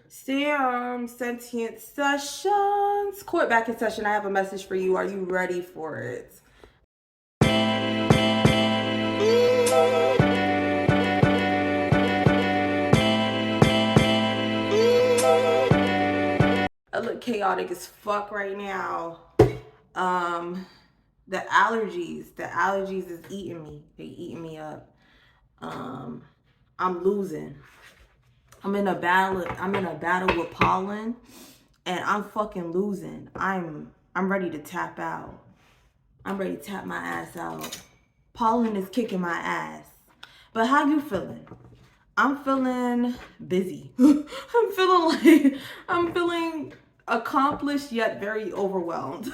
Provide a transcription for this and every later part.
Sam, sentient sessions. Court back in session. I have a message for you. Are you ready for it? I look chaotic as fuck right now. Um, the allergies is eating me. They eating me up. I'm losing. I'm in a battle with pollen, and I'm fucking losing. I'm ready to tap out. I'm ready to tap my ass out. Pollen is kicking my ass. But how you feeling? I'm feeling busy. I'm feeling accomplished yet very overwhelmed.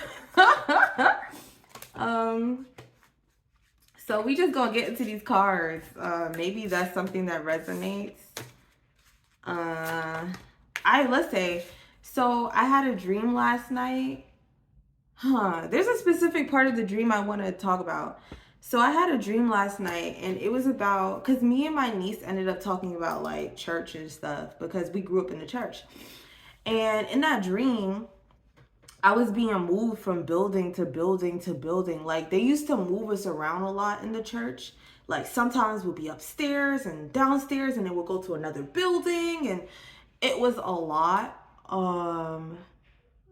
um so we just gonna get into these cards. Maybe that's something that resonates. Let's say, so I had a dream last night. There's a specific part of the dream I want to talk about. So I had a dream last night, and it was about, because me and my niece ended up talking about like church and stuff because we grew up in the church. And in that dream, I was being moved from building to building to building. Like they used to move us around a lot in the church. Like sometimes we'll be upstairs and downstairs, and then we'll go to another building, and it was a lot.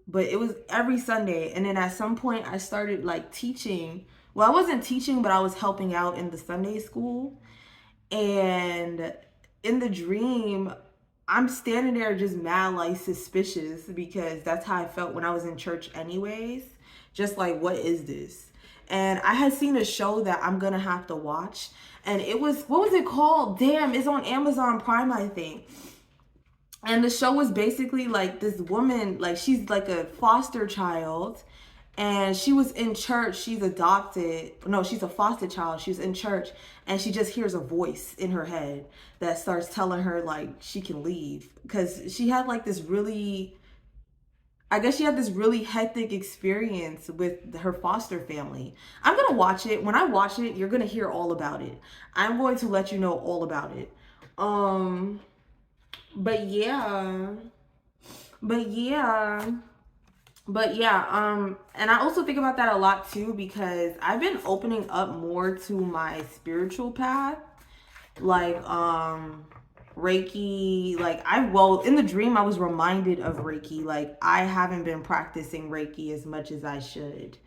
But it was every Sunday. And then at some point I started like teaching. Well, I wasn't teaching, but I was helping out in the Sunday school. And in the dream, I'm standing there just mad like suspicious because that's how I felt when I was in church anyways. Just like, what is this? And I had seen a show that I'm gonna have to watch. And it was, what was it called? Damn, it's on Amazon Prime, I think. And the show was basically like this woman, like she's like a foster child, and she was in church. She's adopted. No, she's a foster child. She's in church, and she just hears a voice in her head that starts telling her like she can leave because she had like this really, I guess she had this really hectic experience with her foster family. I'm gonna watch it. When I watch it, you're gonna hear all about it. I'm going to let you know all about it. Um but yeah, but yeah, and I also think about that a lot too because I've been opening up more to my spiritual path, like Reiki. Like in the dream I was reminded of Reiki. Like I haven't been practicing Reiki as much as I should.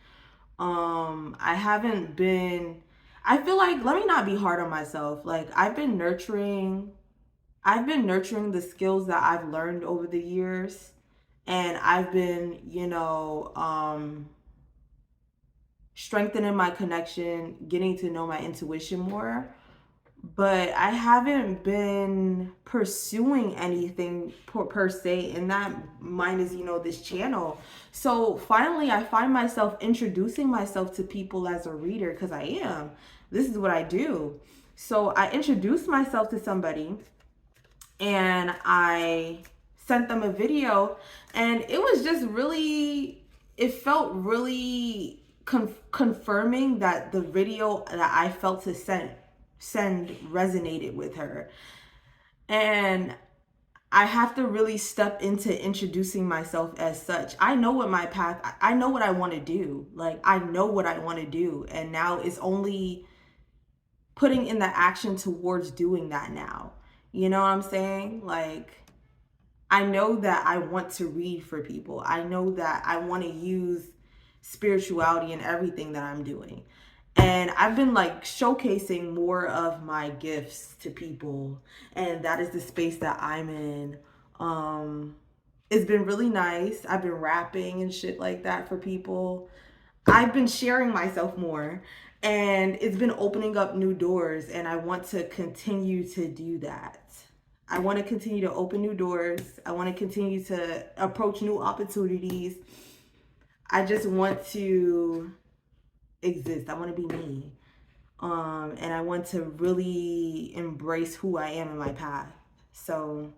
I haven't been, I feel like, let me not be hard on myself. Like I've been nurturing the skills that I've learned over the years, and I've been, strengthening my connection, getting to know my intuition more. But I haven't been pursuing anything per se, and that mine is, this channel. So finally, I find myself introducing myself to people as a reader because I am. This is what I do. So I introduced myself to somebody and I sent them a video, and it was just really, it felt really confirming that the video that I felt to send resonated with her. And I have to really step into introducing myself as such. I know what my path, I know what I want to do. Like I know what I want to do, and now it's only putting in the action towards doing that now. You know what I'm saying? Like, I know that I want to read for people. I know that I want to use spirituality in everything that I'm doing. And I've been like showcasing more of my gifts to people. And that is the space that I'm in. It's been really nice. I've been rapping and shit like that for people. I've been sharing myself more, and it's been opening up new doors, and I want to continue to do that. I want to continue to open new doors. I want to continue to approach new opportunities. I just want to exist. I want to be me. And I want to really embrace who I am in my path. So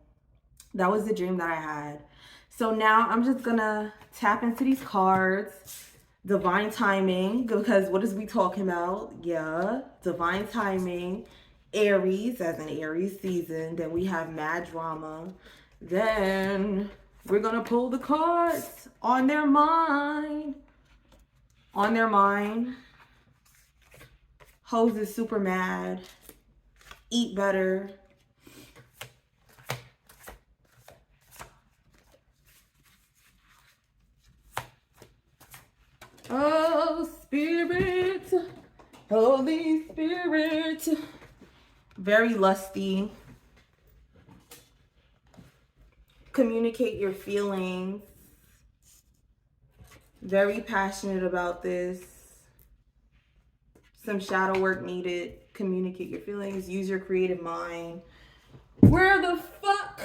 that was the dream that I had. So now I'm just gonna tap into these cards. Divine timing, because what is we talking about? Yeah, divine timing. Aries, as in Aries season. Then we have mad drama. Then we're gonna pull the cards on their mind. On their mind. Hoes is super mad. Eat better. Oh, Spirit. Holy Spirit. Very lusty. Communicate your feelings. Very passionate about this. Some shadow work needed. Communicate your feelings. Use your creative mind. Where the fuck?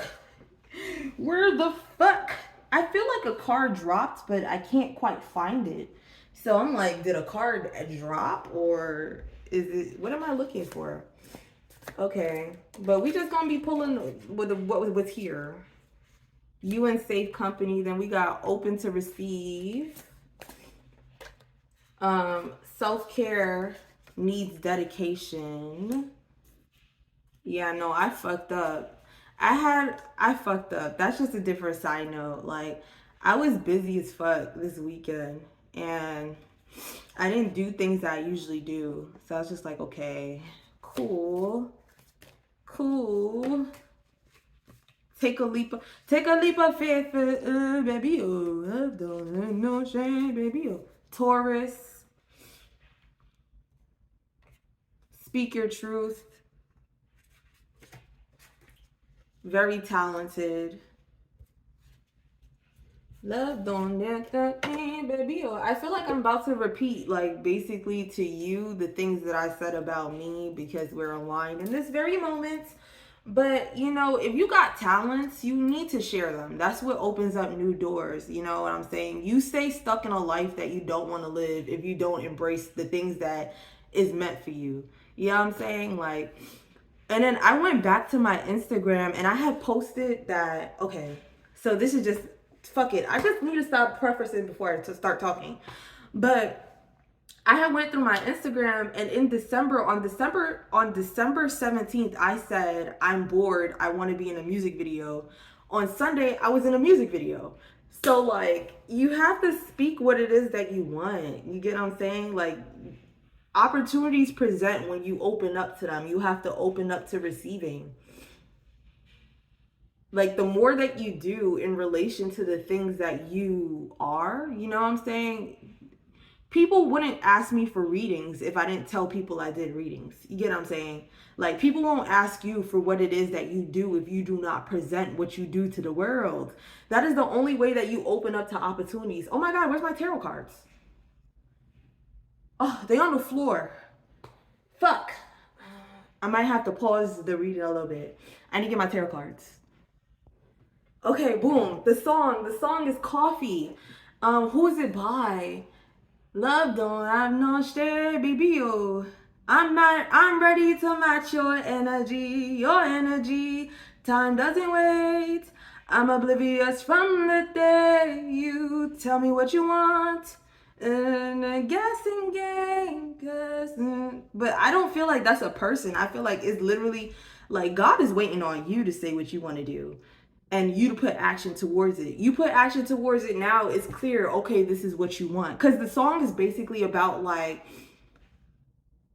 Where the fuck? I feel like a card dropped, but I can't quite find it. So I'm like, did a card drop, or is it, what am I looking for? Okay, but we just gonna be pulling with what was here. You in safe company. Then we got open to receive. Self-care needs dedication. Yeah, no, I fucked up. I fucked up. That's just a different side note. Like, I was busy as fuck this weekend, and I didn't do things that I usually do. So I was just like, okay, cool. Take a leap of faith, baby. Oh, don't have no shame, baby. Oh. Taurus. Speak your truth. Very talented. Love don't let that in, baby. I feel like I'm about to repeat, like, basically to you the things that I said about me, because we're aligned in this very moment. But, you know, if you got talents, you need to share them. That's what opens up new doors. You know what I'm saying? You stay stuck in a life that you don't want to live if you don't embrace the things that is meant for you. You know what I'm saying? Like, and then I went back to my Instagram and I had posted that, okay, so this is just, fuck it. I just need to stop prefacing before I start talking. But I had went through my Instagram, and in December, on December 17th, I said, I'm bored. I want to be in a music video. On Sunday, I was in a music video. So, like, you have to speak what it is that you want. You get what I'm saying? Like, opportunities present when you open up to them. You have to open up to receiving. Like, the more that you do in relation to the things that you are, you know what I'm saying? People wouldn't ask me for readings if I didn't tell people I did readings. You get what I'm saying? Like, people won't ask you for what it is that you do if you do not present what you do to the world. That is the only way that you open up to opportunities. Oh my God, where's my tarot cards? Oh, they on the floor. Fuck. I might have to pause the reading a little bit. I need to get my tarot cards. Okay, boom. The song is Coffee. Who is it by? Love don't have no shade, baby. Oh, I'm ready to match your energy. Time doesn't wait. I'm oblivious from the day you tell me what you want. In a guessing game, but I don't feel like that's a person. I feel like it's literally like God is waiting on you to say what you want to do, and you to put action towards it. You put action towards it now, it's clear, okay, this is what you want. Because the song is basically about like,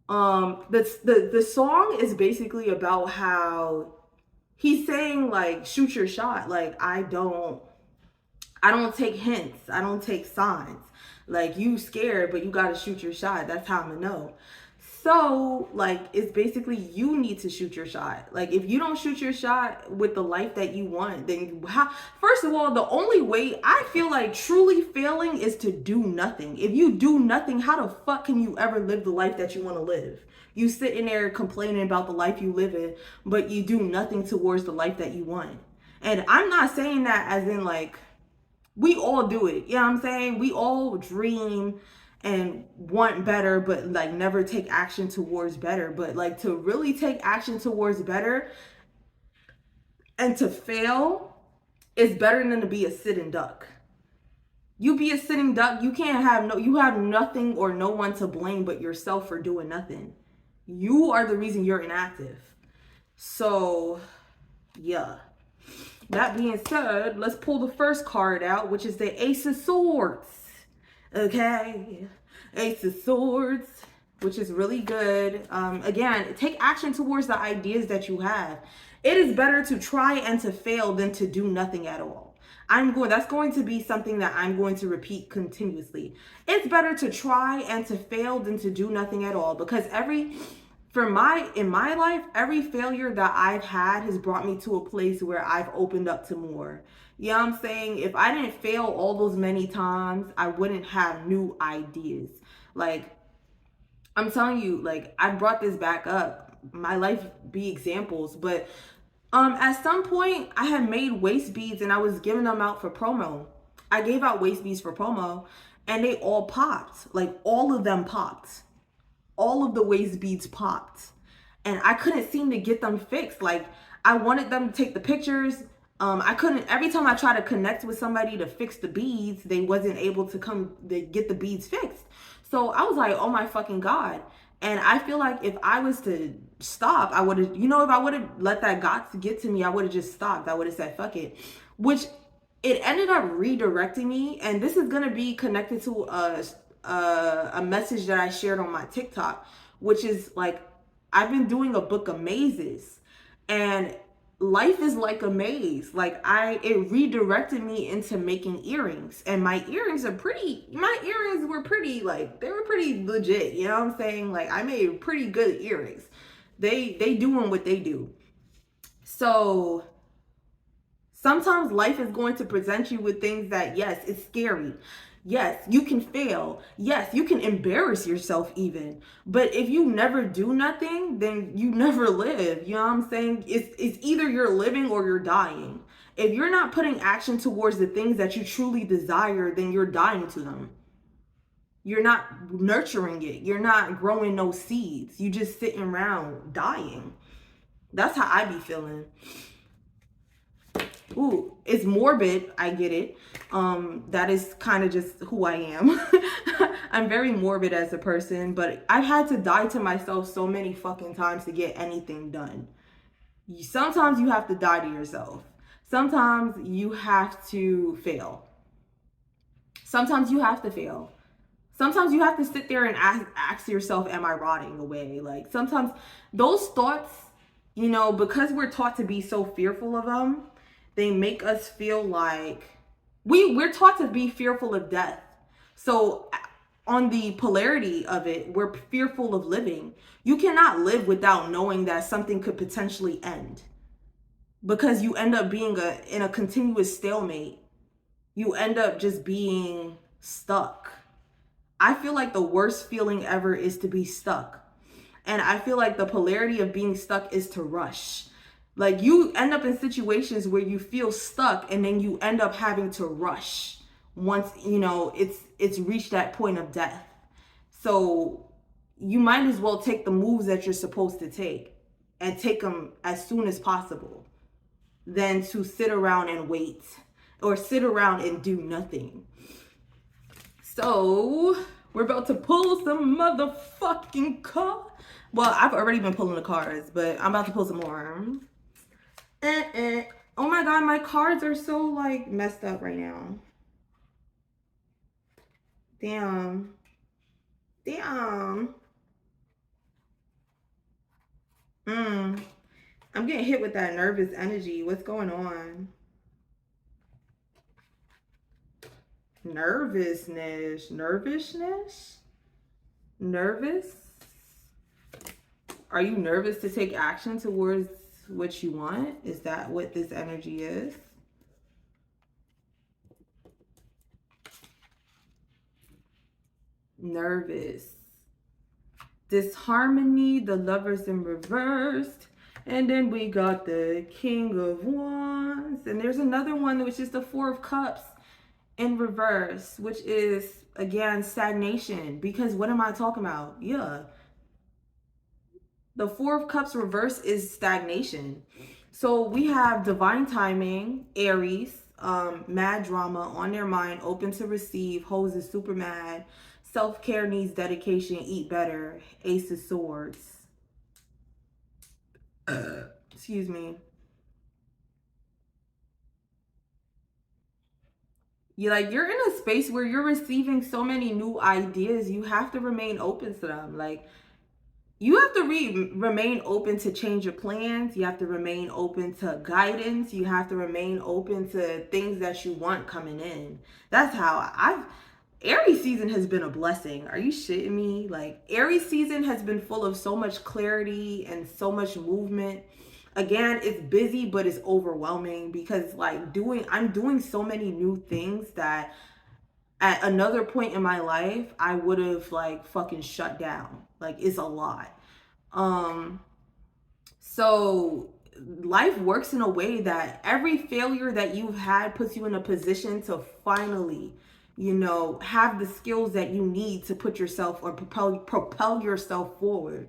the song is basically about how he's saying like, shoot your shot. Like, I don't take hints. I don't take signs. Like, you scared, but you gotta shoot your shot. That's how I'm gonna know. So, like, it's basically you need to shoot your shot. Like, if you don't shoot your shot with the life that you want, then first of all, the only way I feel like truly failing is to do nothing. If you do nothing, how the fuck can you ever live the life that you want to live? You sitting there complaining about the life you live in, but you do nothing towards the life that you want. And I'm not saying that as in like, we all do it. You know what I'm saying? We all dream and want better, but like never take action towards better. But like, to really take action towards better and to fail is better than to be a sitting duck. You be a sitting duck, you have nothing or no one to blame but yourself for doing nothing. You are the reason you're inactive. So, yeah. that being said, let's pull the first card out, which is the Ace of Swords. Okay, Ace of Swords, which is really good. Again, take action towards the ideas that you have. It is better to try and to fail than to do nothing at all. That's going to be something that I'm going to repeat continuously. It's better to try and to fail than to do nothing at all, because in my life, every failure that I've had has brought me to a place where I've opened up to more. You know what I'm saying? If I didn't fail all those many times, I wouldn't have new ideas. Like, I'm telling you, like, I brought this back up. My life be examples, but at some point I had made waist beads and I was giving them out for promo. I gave out waist beads for promo and they all popped. Like, all of them popped. All of the waist beads popped. And I couldn't seem to get them fixed. Like, I wanted them to take the pictures. I couldn't, every time I tried to connect with somebody to fix the beads, they wasn't able to get the beads fixed. So I was like, oh my fucking God. And I feel like if I was to stop, I would have, if I would have let that got get to me, I would have just stopped. I would have said, fuck it. Which it ended up redirecting me. And this is going to be connected to a message that I shared on my TikTok, which is like, I've been doing a book of mazes, and life is like a maze. Like, it redirected me into making earrings, and my earrings were pretty, like, they were pretty legit. You know what I'm saying? Like, I made pretty good earrings. They doing what they do. So sometimes life is going to present you with things that, yes, it's scary. Yes, you can fail. Yes, you can embarrass yourself even. But if you never do nothing, then you never live. You know what I'm saying? It's either you're living or you're dying. If you're not putting action towards the things that you truly desire, then you're dying to them. You're not nurturing it. You're not growing no seeds. You just sitting around dying. That's how I be feeling. Ooh, it's morbid. I get it. That is kind of just who I am. I'm very morbid as a person, but I've had to die to myself so many fucking times to get anything done. Sometimes you have to die to yourself. Sometimes you have to fail. Sometimes you have to fail. Sometimes you have to sit there and ask yourself, am I rotting away? Like, sometimes those thoughts, because we're taught to be so fearful of them, they make us feel like we're taught to be fearful of death. So on the polarity of it, we're fearful of living. You cannot live without knowing that something could potentially end, because you end up being in a continuous stalemate. You end up just being stuck. I feel like the worst feeling ever is to be stuck. And I feel like the polarity of being stuck is to rush. Like, you end up in situations where you feel stuck and then you end up having to rush once, it's reached that point of death. So you might as well take the moves that you're supposed to take and take them as soon as possible than to sit around and wait or sit around and do nothing. So we're about to pull some motherfucking cards. Well, I've already been pulling the cards, but I'm about to pull some more. Oh my God, my cards are so like messed up right now. Damn. I'm getting hit with that nervous energy. What's going on? Nervousness. Nervous? Are you nervous to take action towards what you want? Is that what this energy is? Nervous. Disharmony, the Lovers in reversed. And then we got the King of Wands. And there's another one, which is the Four of Cups in reverse, which is, again, stagnation. Because what am I talking about? Yeah. The Four of Cups reverse is stagnation. So we have divine timing, Aries, mad drama, on their mind, open to receive, hoes is super mad, self-care needs dedication, eat better, Ace of Swords. Excuse me. you're in a space where you're receiving so many new ideas. You have to remain open to them. Like, you have to remain open to change your plans. You have to remain open to guidance. You have to remain open to things that you want coming in. That's how Aries season has been a blessing. Are you shitting me? Like, Aries season has been full of so much clarity and so much movement. Again, it's busy, but it's overwhelming because I'm doing so many new things that at another point in my life I would have like fucking shut down. Like, it's a lot. Um so life works in a way that every failure that you've had puts you in a position to finally, have the skills that you need to put yourself or propel yourself forward.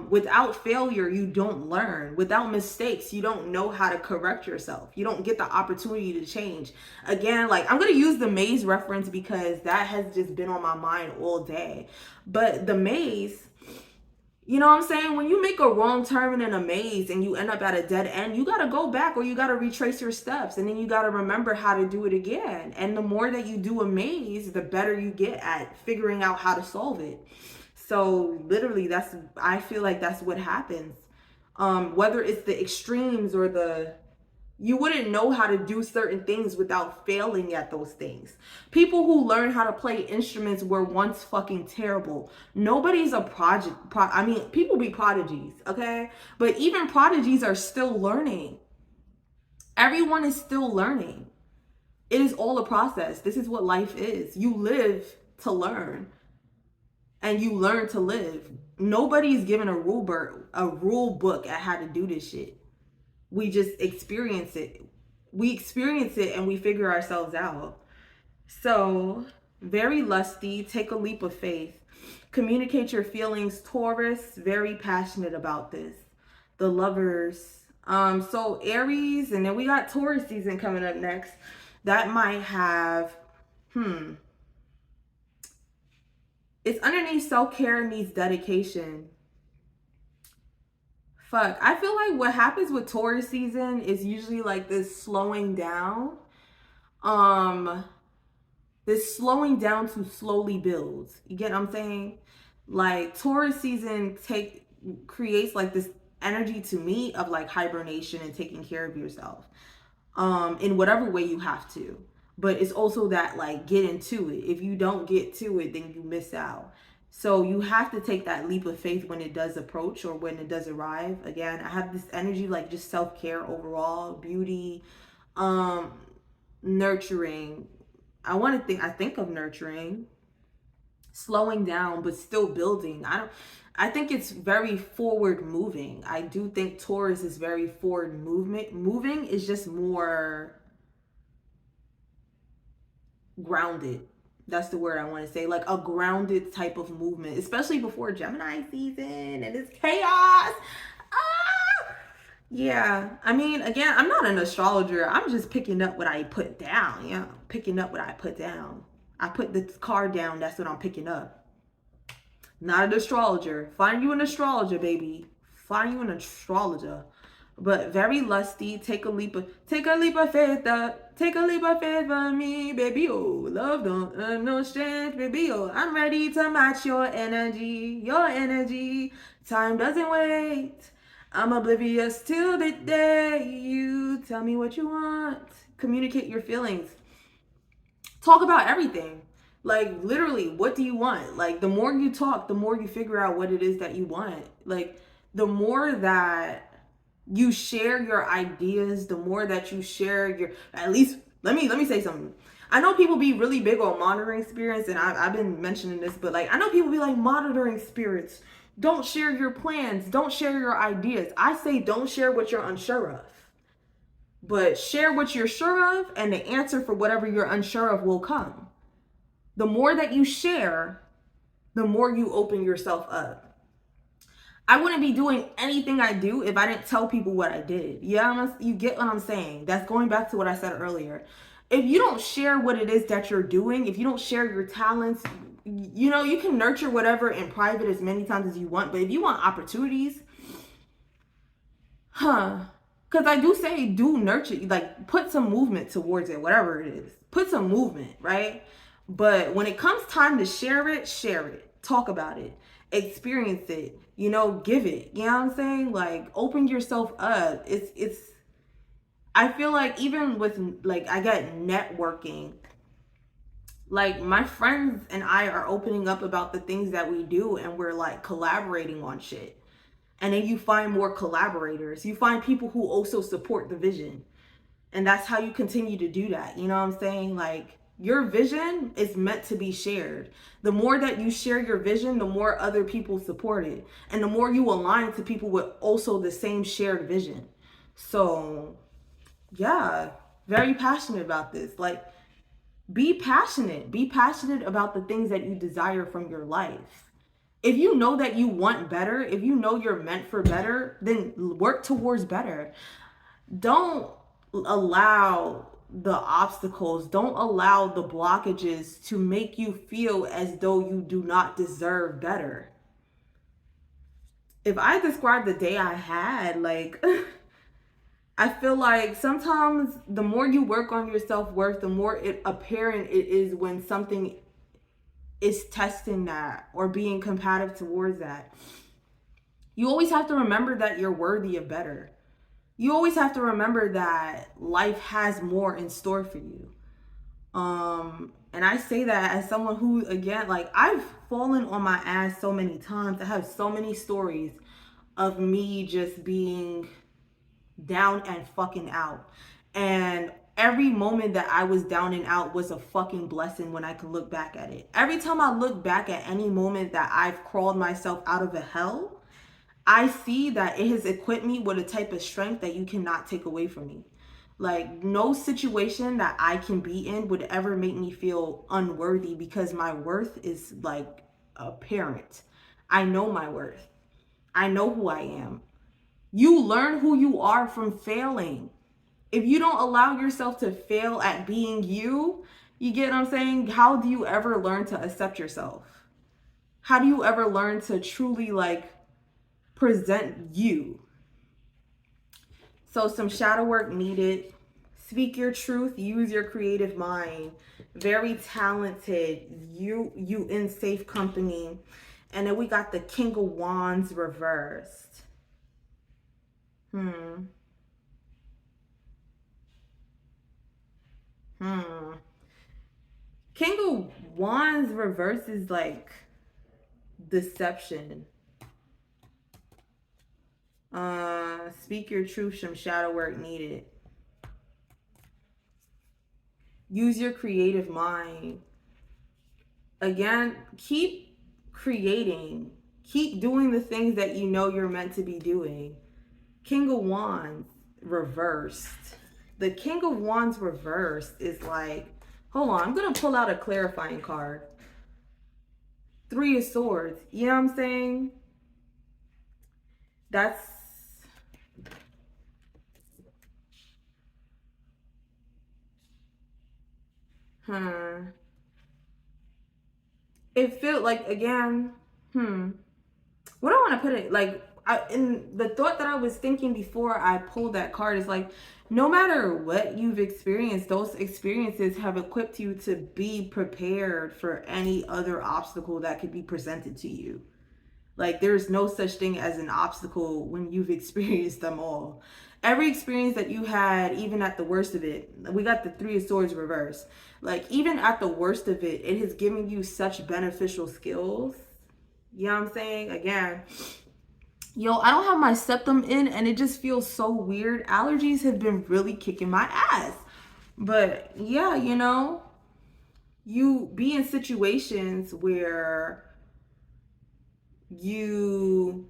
Without failure, you don't learn. Without mistakes, you don't know how to correct yourself. You don't get the opportunity to change. Again, like, I'm going to use the maze reference because that has just been on my mind all day. But the maze, you know what I'm saying? When you make a wrong turn in a maze and you end up at a dead end, you got to go back or you got to retrace your steps, and then you got to remember how to do it again. And the more that you do a maze, the better you get at figuring out how to solve it. So literally, I feel like that's what happens. Whether it's the extremes or you wouldn't know how to do certain things without failing at those things. People who learn how to play instruments were once fucking terrible. Nobody's a I mean, people be prodigies, okay? But even prodigies are still learning. Everyone is still learning. It is all a process. This is what life is. You live to learn. And you learn to live. Nobody's given a rule book at how to do this shit. We just experience it. We experience it and we figure ourselves out. So, very lusty, take a leap of faith. Communicate your feelings, Taurus, very passionate about this. The Lovers. So Aries, and then we got Taurus season coming up next. That might have, it's underneath self-care needs dedication. Fuck. I feel like what happens with Taurus season is usually like this slowing down. This slowing down to slowly build. You get what I'm saying? Like, Taurus season creates like this energy to me of like hibernation and taking care of yourself. In whatever way you have to. But it's also that, like, get into it. If you don't get to it, then you miss out. So you have to take that leap of faith when it does approach or when it does arrive. Again, I have this energy, like, just self-care overall, beauty, nurturing. I think of nurturing, slowing down, but still building. I think it's very forward moving. I do think Taurus is very forward moving is just more grounded. That's the word I want to say. Like a grounded type of movement, especially before Gemini season and it's chaos. Yeah. I mean, again, I'm not an astrologer. I'm just picking up what I put down. Yeah. Picking up what I put down. I put the card down. That's what I'm picking up. Not an astrologer. Find you an astrologer, baby. Find you an astrologer. But very lusty. Take a leap of faith. Take a leap of faith for me, baby. Oh, love don't no strength, baby. Oh, I'm ready to match your energy. Your energy. Time doesn't wait. I'm oblivious till the day you tell me what you want. Communicate your feelings. Talk about everything. Like, literally, what do you want? Like, the more you talk, the more you figure out what it is that you want. Like, the more that you share your ideas, the more that you share your, at least, let me say something. I know people be really big on monitoring spirits, and I've been mentioning this, but like, I know people be like, monitoring spirits, don't share your plans, don't share your ideas. I say don't share what you're unsure of, but share what you're sure of, and the answer for whatever you're unsure of will come. The more that you share, the more you open yourself up. I wouldn't be doing anything I do if I didn't tell people what I did. Yeah, you get what I'm saying? That's going back to what I said earlier. If you don't share what it is that you're doing, if you don't share your talents, you know, you can nurture whatever in private as many times as you want. But if you want opportunities, come because I do say do nurture, like put some movement towards it, whatever it is. Put some movement, right? But when it comes time to share it, talk about it, experience it, give it. You know what I'm saying? Like open yourself up. It's I feel like even with like I get networking, like my friends and I are opening up about the things that we do and we're like collaborating on shit. And then you find more collaborators. You find people who also support the vision. And that's how you continue to do that. You know what I'm saying? Like your vision is meant to be shared. The more that you share your vision, the more other people support it. And the more you align to people with also the same shared vision. So, yeah, very passionate about this. Like, be passionate. Be passionate about the things that you desire from your life. If you know that you want better, if you know you're meant for better, then work towards better. Don't allow the obstacles, don't allow the blockages to make you feel as though you do not deserve better. If I describe the day I had, like, I feel like sometimes the more you work on your self-worth, the more apparent it is when something is testing that or being competitive towards that. You always have to remember that you're worthy of better. You always have to remember that life has more in store for you. And I say that as someone who, again, like I've fallen on my ass so many times. I have so many stories of me just being down and fucking out. And every moment that I was down and out was a fucking blessing when I could look back at it. Every time I look back at any moment that I've crawled myself out of a hell, I see that it has equipped me with a type of strength that you cannot take away from me. Like, no situation that I can be in would ever make me feel unworthy because my worth is like apparent. I know my worth. I know who I am. You learn who you are from failing. If you don't allow yourself to fail at being you, you get what I'm saying? How do you ever learn to accept yourself? How do you ever learn to truly like present you? So some shadow work needed. Speak your truth, use your creative mind. Very talented. You in safe company. And then we got the King of Wands reversed. King of Wands reverse is like deception. Speak your truth, some shadow work needed. Use your creative mind. Again, keep creating. Keep doing the things that you know you're meant to be doing. King of Wands reversed. The King of Wands reversed is like, hold on, I'm going to pull out a clarifying card. Three of Swords. You know what I'm saying? That's it felt like, again, what do I want to put it like, in the thought that I was thinking before I pulled that card is like, no matter what you've experienced, those experiences have equipped you to be prepared for any other obstacle that could be presented to you. Like, there's no such thing as an obstacle when you've experienced them all. Every experience that you had, even at the worst of it, we got the Three of Swords reversed. Like, even at the worst of it, it has given you such beneficial skills. You know what I'm saying? Again, I don't have my septum in and it just feels so weird. Allergies have been really kicking my ass. But yeah, you be in situations where you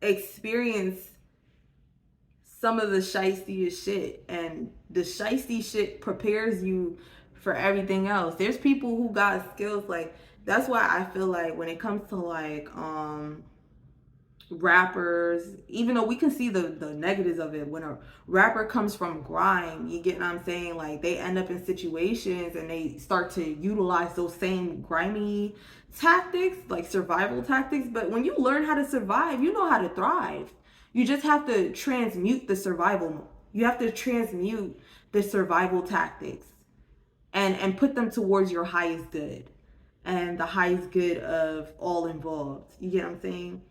experience some of the shysteiest shit, and the shiesty shit prepares you for everything else. There's people who got skills, like, that's why I feel like when it comes to like rappers, even though we can see the negatives of it, when a rapper comes from grime, you get what I'm saying, like they end up in situations and they start to utilize those same grimy tactics, like survival tactics. But when you learn how to survive, you know how to thrive. You just have to transmute the survival. You have to transmute the survival tactics and put them towards your highest good and the highest good of all involved. You get what I'm saying?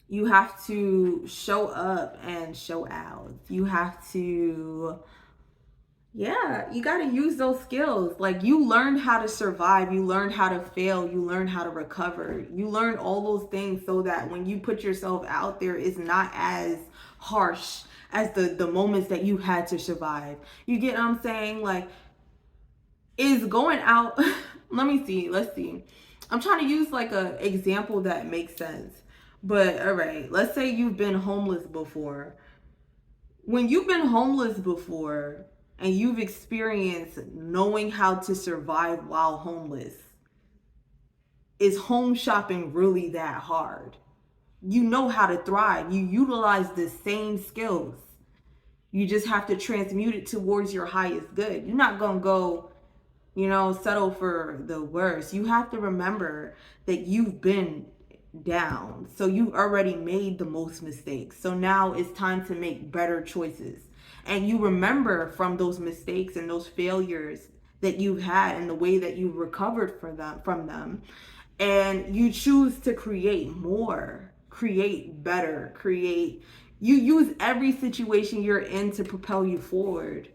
You have to show up and show out. You have to, yeah, you got to use those skills. Like, you learned how to survive, you learned how to fail, you learned how to recover. You learned all those things so that when you put yourself out there, it's not as harsh as the moments that you had to survive. You get what I'm saying? Like, is going out let me see, let's see. I'm trying to use like a example that makes sense. But all right, let's say you've been homeless before. When you've been homeless before and you've experienced knowing how to survive while homeless, is home shopping really that hard? You know how to thrive. You utilize the same skills. You just have to transmute it towards your highest good. You're not going to go, settle for the worst. You have to remember that you've been down. So you already made the most mistakes. So now it's time to make better choices. And you remember from those mistakes and those failures that you've had and the way that you recovered from them. And you choose to create more, create better, you use every situation you're in to propel you forward.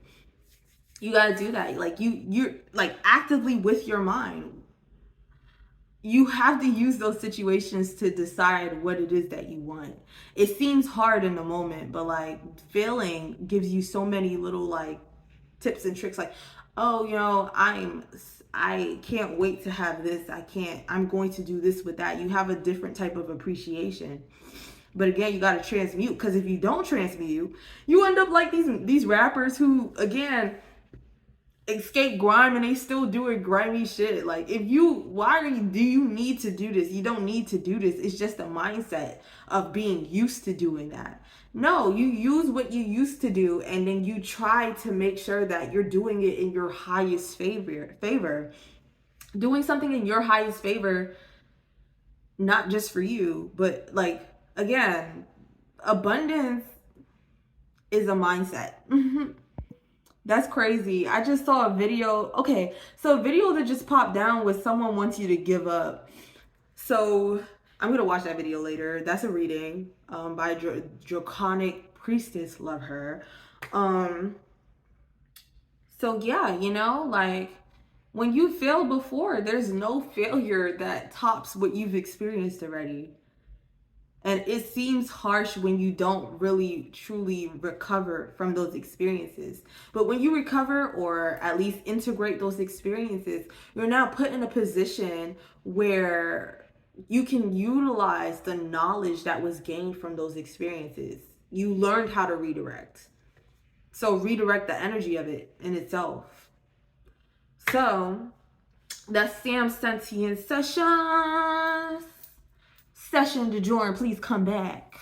You got to do that. Like, you're like actively with your mind. You have to use those situations to decide what it is that you want. It seems hard in the moment, but like, failing gives you so many little like tips and tricks. Like, oh, I can't wait to have this. I'm going to do this with that. You have a different type of appreciation. But again, you got to transmute, because if you don't transmute, you end up like these rappers who, again, escape grime and they still doing grimy shit. Like, do you need to do this? You don't need to do this. It's just a mindset of being used to doing that. No, you use what you used to do, and then you try to make sure that you're doing it in your highest favor. Doing something in your highest favor, not just for you, but like, again, abundance is a mindset. That's crazy. I just saw a video. Okay, so a video that just popped down was someone wants you to give up. So I'm going to watch that video later. That's a reading by Draconic Priestess. Love her. So yeah, like, when you failed before, there's no failure that tops what you've experienced already. And it seems harsh when you don't really truly recover from those experiences. But when you recover, or at least integrate those experiences, you're now put in a position where you can utilize the knowledge that was gained from those experiences. You learned how to redirect. So redirect the energy of it in itself. So that's Sam Sentient Sessions. Session to join, please come back.